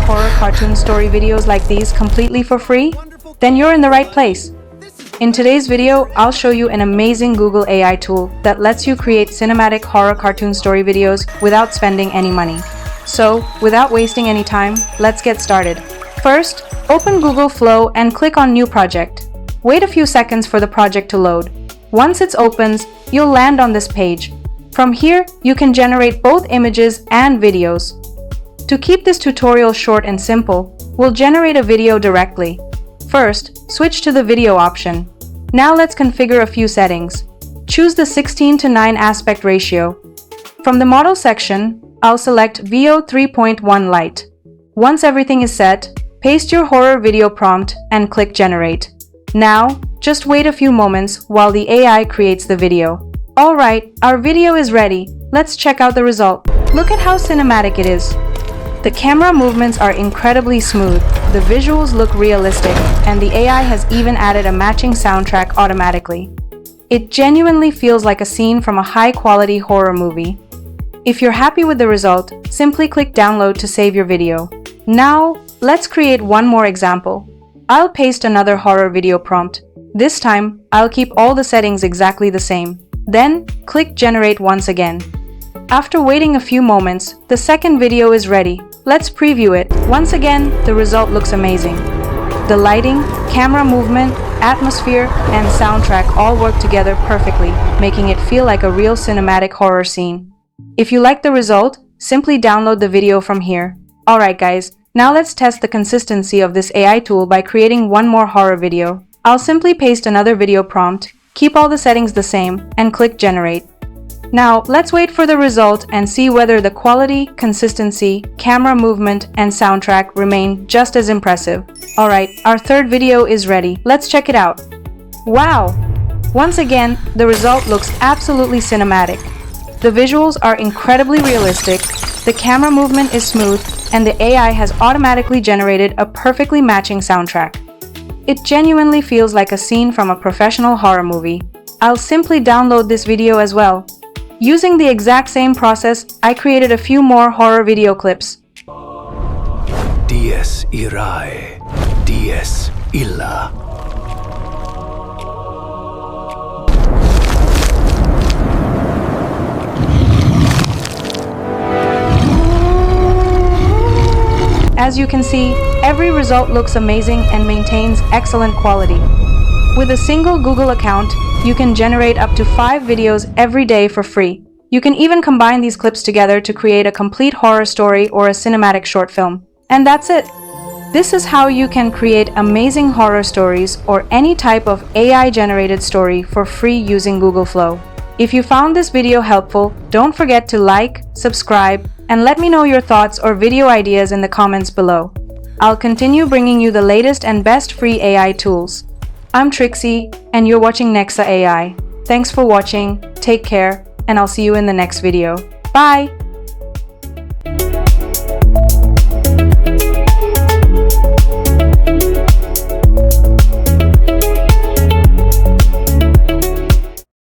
horror cartoon story videos like these completely for free? Then you're in the right place. In today's video, I'll show you an amazing Google AI tool that lets you create cinematic horror cartoon story videos without spending any money. So, without wasting any time, let's get started. First, open Google Flow and click on New Project. Wait a few seconds for the project to load. Once it opens, you'll land on this page. From here, you can generate both images and videos. To keep this tutorial short and simple, we'll generate a video directly. First, switch to the video option. Now let's configure a few settings. Choose the 16:9 aspect ratio. From the model section, I'll select VO 3.1 Lite. Once everything is set, paste your horror video prompt and click Generate. Now, just wait a few moments while the AI creates the video. Alright, our video is ready. Let's check out the result. Look at how cinematic it is. The camera movements are incredibly smooth, the visuals look realistic, and the AI has even added a matching soundtrack automatically. It genuinely feels like a scene from a high-quality horror movie. If you're happy with the result, simply click Download to save your video. Now, let's create one more example. I'll paste another horror video prompt. This time, I'll keep all the settings exactly the same. Then, click Generate once again. After waiting a few moments, the second video is ready. Let's preview it. Once again, the result looks amazing. The lighting, camera movement, atmosphere, and soundtrack all work together perfectly, making it feel like a real cinematic horror scene. If you like the result, simply download the video from here. Alright guys, now let's test the consistency of this AI tool by creating one more horror video. I'll simply paste another video prompt, keep all the settings the same, and click Generate. Now, let's wait for the result and see whether the quality, consistency, camera movement, and soundtrack remain just as impressive. Alright, our third video is ready. Let's check it out. Wow! Once again, the result looks absolutely cinematic. The visuals are incredibly realistic, the camera movement is smooth, and the AI has automatically generated a perfectly matching soundtrack. It genuinely feels like a scene from a professional horror movie. I'll simply download this video as well. Using the exact same process, I created a few more horror video clips. Dies irae, dies illa. As you can see, every result looks amazing and maintains excellent quality. With a single Google account, you can generate up to 5 videos every day for free. You can even combine these clips together to create a complete horror story or a cinematic short film. And that's it! This is how you can create amazing horror stories or any type of AI-generated story for free using Google Flow. If you found this video helpful, don't forget to like, subscribe, and let me know your thoughts or video ideas in the comments below. I'll continue bringing you the latest and best free AI tools. I'm Trixie, and you're watching Nexa AI. Thanks for watching, take care, and I'll see you in the next video. Bye!